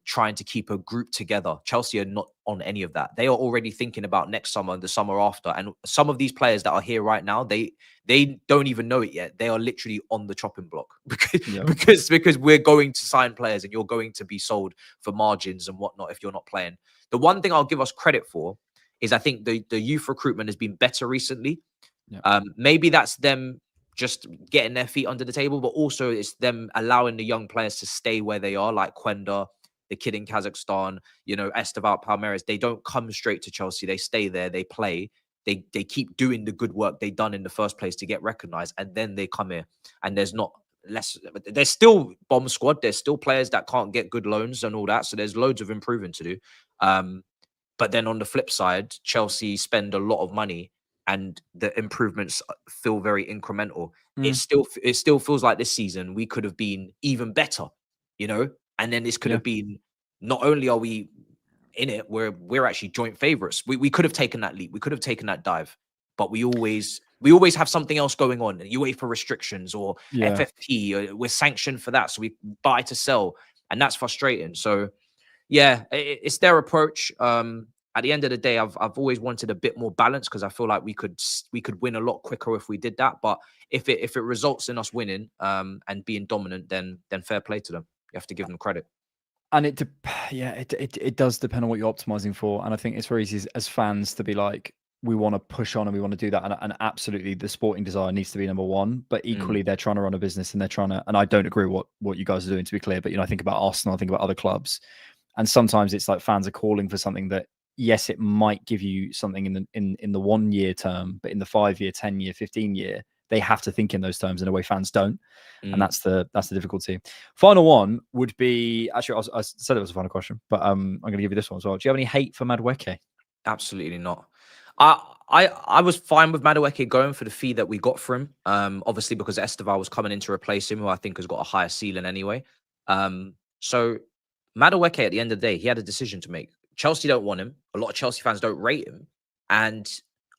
trying to keep a group together. Chelsea are not on any of that. They are already thinking about next summer and the summer after. And some of these players that are here right now, they don't even know it yet. They are literally on the chopping block because we're going to sign players and you're going to be sold for margins and whatnot if you're not playing. The one thing I'll give us credit for is I think the youth recruitment has been better recently. Yeah. Maybe that's them just getting their feet under the table, but also it's them allowing the young players to stay where they are, like Quenda, the kid in Kazakhstan, Esteval Palmeiras. They don't come straight to Chelsea. They stay there. They play. They keep doing the good work they done in the first place to get recognized, and then they come here. And there's still bomb squad. There's still players that can't get good loans and all that. So there's loads of improving to do. But then on the flip side, Chelsea spend a lot of money, and the improvements feel very incremental. It still feels like this season we could have been even better, and then this could have been, not only are we in it, we're actually joint favorites. We could have taken that leap. We could have taken that dive, but we always have something else going on. UEFA restrictions or FFP, we're sanctioned for that. So we buy to sell, and that's frustrating. So yeah, it's their approach. At the end of the day, I've always wanted a bit more balance because I feel like we could win a lot quicker if we did that. But if it results in us winning and being dominant, then fair play to them. You have to give them credit.
And it does depend on what you're optimizing for. And I think it's very easy as fans to be like, we want to push on and we want to do that. And absolutely, the sporting desire needs to be number one. But equally, they're trying to run a business and they're trying to. And I don't agree with what you guys are doing, to be clear. But I think about Arsenal, I think about other clubs, and sometimes it's like fans are calling for something that, yes, it might give you something in the 1 year term, but in the 5 year, 10 year, 15 year, they have to think in those terms in a way fans don't. And that's the difficulty. Final one would be, actually, I said it was a final question, but I'm going to give you this one as well. Do you have any hate for Madueke?
Absolutely not. I was fine with Madueke going for the fee that we got for him. Obviously because Esteval was coming in to replace him, who I think has got a higher ceiling anyway. So Madueke at the end of the day, he had a decision to make. Chelsea don't want him. A lot of Chelsea fans don't rate him, and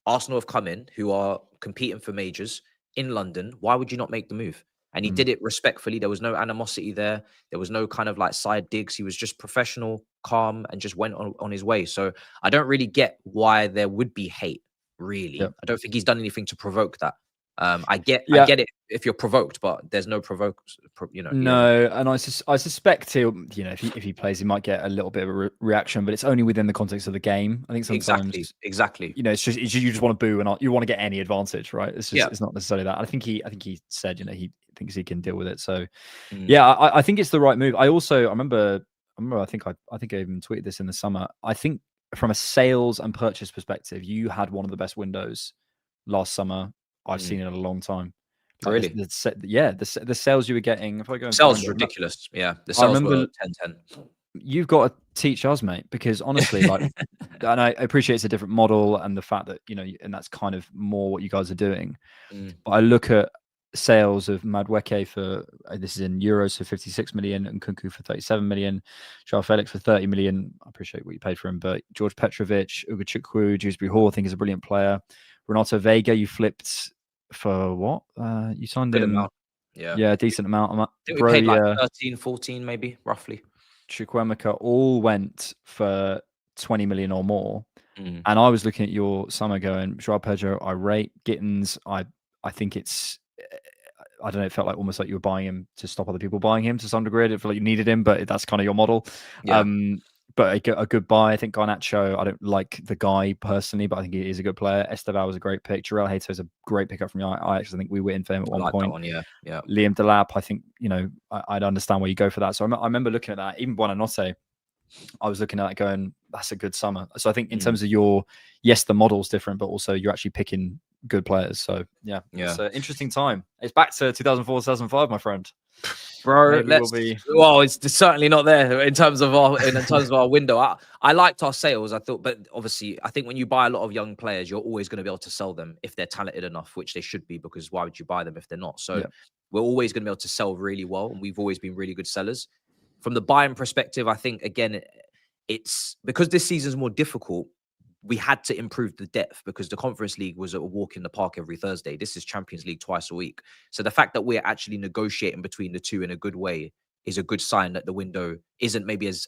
Arsenal have come in, who are competing for majors in London. Why would you not make the move? And he did it respectfully. There was no animosity there. There was no kind of like side digs. He was just professional, calm, and just went on his way. So I don't really get why there would be hate, really.
Yep.
I don't think he's done anything to provoke that. I get
Yeah.
it if you're provoked, but there's no provoke, you know.
No, and I suspect he'll, you know, if he plays, he might get a little bit of a reaction, but it's only within the context of the game. I think sometimes,
exactly.
you know, it's just you just want to boo and you want to get any advantage, right? It's just
Yeah.
it's not necessarily that. I think he said, you know, he thinks he can deal with it. So yeah, I think it's the right move. I remember I think I even tweeted this in the summer. I think from a sales and purchase perspective, you had one of the best windows last summer I've seen in a long time. Like
Really?
The sales you were getting. If I go,
Sales is ridiculous. Yeah, the sales were 10-10.
You've got to teach us, mate, because honestly, like, and I appreciate it's a different model and the fact that, you know, and that's kind of more what you guys are doing. But I look at sales of Madueke for this is in euros for 56 million and Kunku for 37 million, Joao Felix for 30 million. I appreciate what you paid for him, but George Petrovic, Ugochukwu, Dewsbury Hall, I think is a brilliant player. Renato Vega, you flipped for what? You signed
Good
him.
amount.
Yeah, decent amount.
I think we paid like 13, 14 maybe, roughly.
Chukwuemeka all went for 20 million or more. And I was looking at your summer going, Joao Pedro, I rate Gittins. I think it's, I don't know, it felt like almost like you were buying him to stop other people buying him to some degree. It felt like you needed him, but that's kind of your model.
Yeah.
But a good buy. I think Garnacho, I don't like the guy personally, but I think he is a good player. Esteval was a great pick. Jarell Hato is a great pickup from you. I actually think we were in for him at one point.
That one, yeah.
Liam Delap, I think, you know, I'd understand where you go for that. So I remember looking at that. Even Buonanotte, I was looking at that going, that's a good summer. So I think in terms of the model's different, but also you're actually picking good players. So yeah. It's an interesting time. It's back to 2004, 2005, my friend.
Bro, well, it's certainly not there in terms of our window. I liked our sales, I thought, but obviously, I think when you buy a lot of young players, you're always going to be able to sell them if they're talented enough, which they should be, because why would you buy them if they're not? So we're always going to be able to sell really well, and we've always been really good sellers. From the buying perspective, I think again, it's because this season's more difficult. We had to improve the depth because the Conference League was a walk in the park every Thursday. This is Champions League twice a week. So the fact that we're actually negotiating between the two in a good way is a good sign that the window isn't maybe as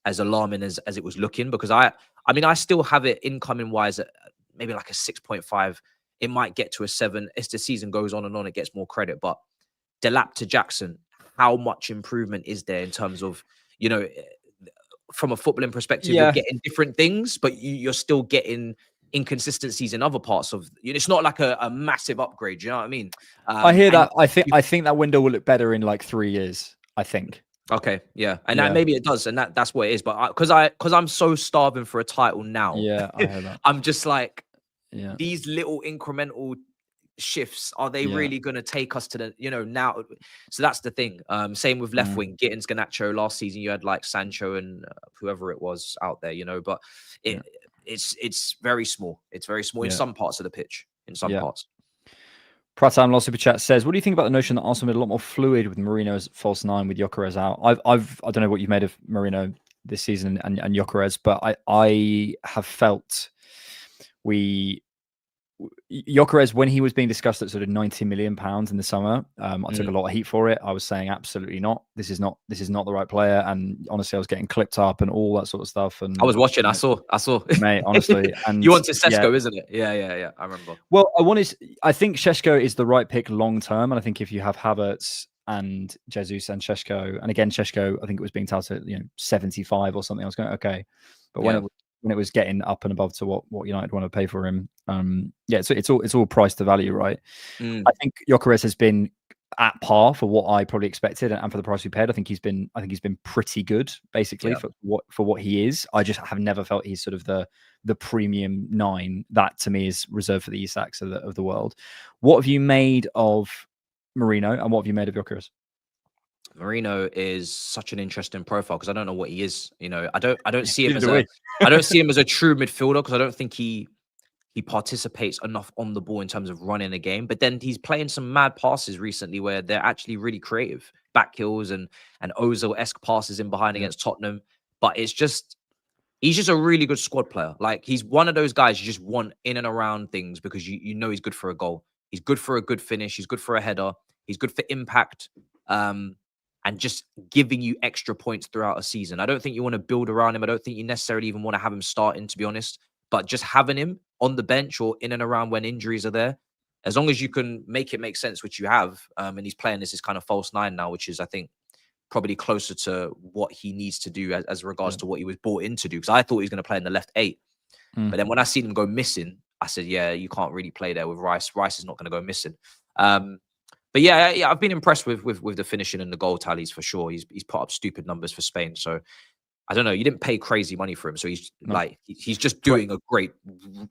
alarming as it was looking. Because I mean, I still have it incoming wise at maybe like a 6.5. It might get to a 7 as the season goes on and on. It gets more credit. But Delap to Jackson, how much improvement is there in terms of, you know, from a footballing perspective, you're getting different things, but you're still getting inconsistencies in other parts of, you know, it's not like a massive upgrade. You know what I mean?
I hear that. I think that window will look better in like 3 years. I think.
Okay, yeah, and that, maybe it does, and that's what it is. But because I'm so starving for a title now.
Yeah, I hear that.
I'm just like, these little incremental shifts, are they really going to take us to the, you know, now? So that's the thing. Same with left wing, Gittins, Garnacho. Last season you had like Sancho and whoever it was out there, you know, but it's very small. It's very small in some parts of the pitch, in some parts.
Pratt Last Super Chat says, what do you think about the notion that Arsenal made a lot more fluid with Marino as false 9 with Gyökeres out? I don't know what you've made of Marino this season and Gyökeres, but I have felt Gyökeres, when he was being discussed at sort of £90 million in the summer, I took a lot of heat for it. I was saying absolutely not. This is not the right player. And honestly, I was getting clipped up and all that sort of stuff. And
I was watching. I saw.
Mate, honestly. And
you wanted Šeško, isn't it? Yeah. I remember.
Well, I think Šeško is the right pick long term, and I think if you have Havertz and Jesus and Šeško, and again Šeško, I think it was being touted at 75 or something. I was going okay, but when it was getting up and above to what United want to pay for him, it's all price to value, right? I think Gyökeres has been at par for what I probably expected, and for the price we paid. I think he's been pretty good, basically, for what he is. I just have never felt he's sort of the premium 9 that to me is reserved for the Isaks of the world. What have you made of Marino, and what have you made of Gyökeres?
Marino is such an interesting profile because I don't know what he is. You know, I don't see him as I don't see him as a true midfielder because I don't think he he participates enough on the ball in terms of running a game. But then he's playing some mad passes recently where they're actually really creative. Back heels and Ozil-esque passes in behind against Tottenham. But he's just a really good squad player. Like, he's one of those guys you just want in and around things because you know he's good for a goal. He's good for a good finish. He's good for a header. He's good for impact. And just giving you extra points throughout a season. I don't think you want to build around him. I don't think you necessarily even want to have him starting, to be honest. But just having him on the bench or in and around when injuries are there, as long as you can make it make sense, which you have, and he's playing this kind of false nine now, which is, I think, probably closer to what he needs to do as regards to what he was bought in to do. Because I thought he was going to play in the left 8. But then when I seen him go missing, I said, yeah, you can't really play there with Rice. Rice is not going to go missing. But yeah, I've been impressed with the finishing and the goal tallies for sure. He's put up stupid numbers for Spain. So I don't know. You didn't pay crazy money for him, so he's just doing a great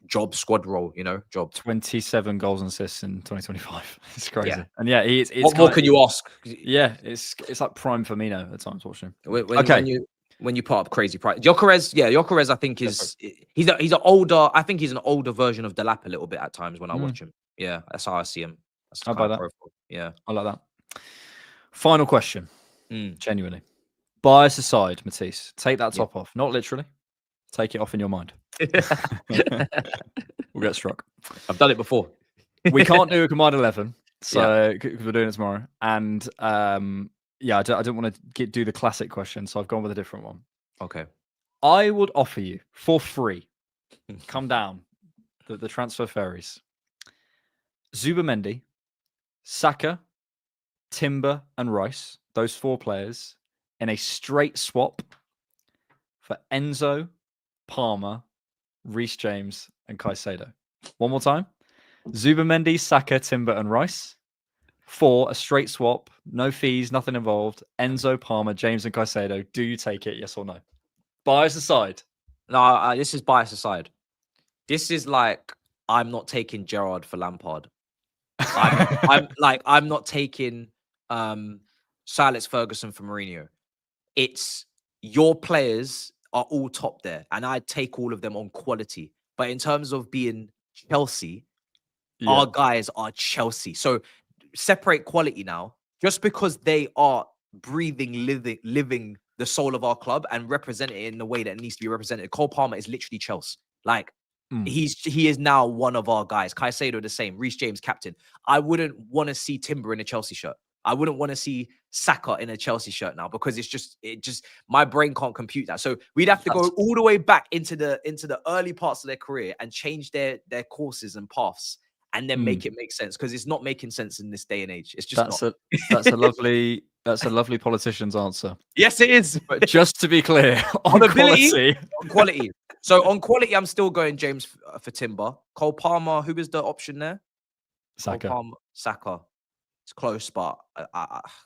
job, squad role.
27 goals and assists in 2025. It's crazy.
Yeah.
And yeah, it's
what more can you ask?
Yeah, it's like prime Firmino at times watching.
When you put up crazy price, Gyökeres, I think he's an older. I think he's an older version of Delap a little bit at times when I watch him. Yeah, that's how I see him. That's
How about that?
Profile. Yeah,
I like that. Final question. Genuinely. Bias aside, Matisse, take that top off. Not literally. Take it off in your mind. We'll get struck.
I've done it before.
We can't do a combined 11, so because we're doing it tomorrow. And I don't want to do the classic question, so I've gone with a different one.
Okay.
I would offer you for free. Come down the transfer ferries. Zubimendi, Saka, Timber, and Rice. Those 4 players in a straight swap for Enzo, Palmer, Reece James, and Caicedo. One more time. Zubimendi, Saka, Timber, and Rice. For a straight swap, no fees, nothing involved. Enzo, Palmer, James, and Caicedo. Do you take it? Yes or no? Bias aside.
No, this is bias aside. This is like, I'm not taking Gerrard for Lampard. I'm not taking Sir Alex Ferguson for Mourinho. It's your players are all top there, and I take all of them on quality. But in terms of being Chelsea, our guys are Chelsea. So separate quality now. Just because they are breathing, living the soul of our club and represent it in the way that it needs to be represented. Cole Palmer is literally Chelsea. Like, he is now one of our guys. Caicedo the same. Reece James captain. I wouldn't want to see Timber in a Chelsea shirt. I wouldn't want to see Saka in a Chelsea shirt now because it just my brain can't compute that. So we'd have to go all the way back into the early parts of their career and change their courses and paths and then make it make sense, because it's not making sense in this day and age. It's just
that's a lovely politician's answer.
Yes, it is.
But just to be clear, on
quality. So on quality, I'm still going James for Timber. Cole Palmer, who is the option there?
Saka.
Saka. It's close, but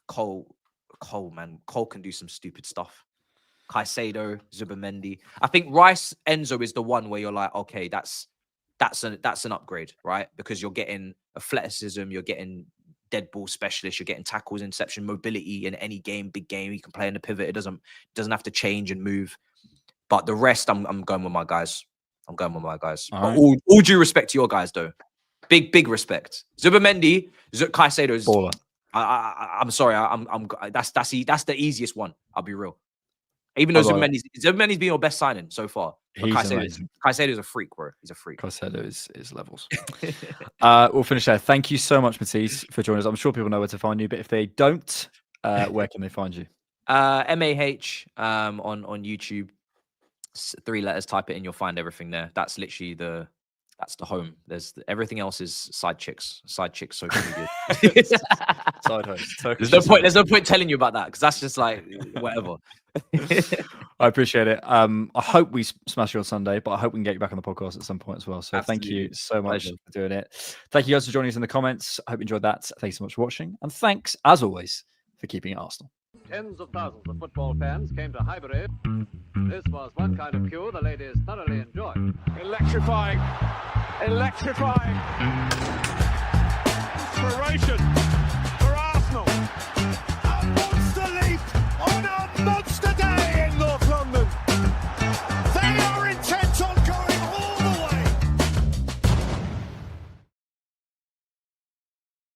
Cole can do some stupid stuff. Caicedo, Zubimendi. I think Rice, Enzo is the one where you're like, okay, that's an upgrade, right? Because you're getting athleticism, you're getting dead ball specialist, you're getting tackles, interception, mobility in any game, big game. You can play in the pivot. It doesn't have to change and move. But the rest, I'm going with my guys. All due respect to your guys, though. Big respect. Zubimendi, Caicedo is baller. I'm sorry. That's the easiest one. I'll be real. Even though Zubimendi's been your best signing so far. Caicedo's a freak, bro. He's a freak.
Caicedo is levels. We'll finish there. Thank you so much, Matisse, for joining us. I'm sure people know where to find you, but if they don't, where can they find you?
MAH on YouTube. 3 letters. Type it in, you'll find everything there. That's literally that's the home. Everything else is side chicks social media.
Side host.
There's no point telling you about that because that's just like whatever.
I appreciate it. I hope we smash you on Sunday, but I hope we can get you back on the podcast at some point as well. So Absolutely. Thank you so much for doing it. Thank you guys for joining us in the comments. I hope you enjoyed that. Thanks so much for watching, and thanks as always for keeping it Arsenal.
Tens of thousands of football fans came to Highbury. This was one kind of queue the ladies thoroughly enjoyed.
Electrifying. Inspiration.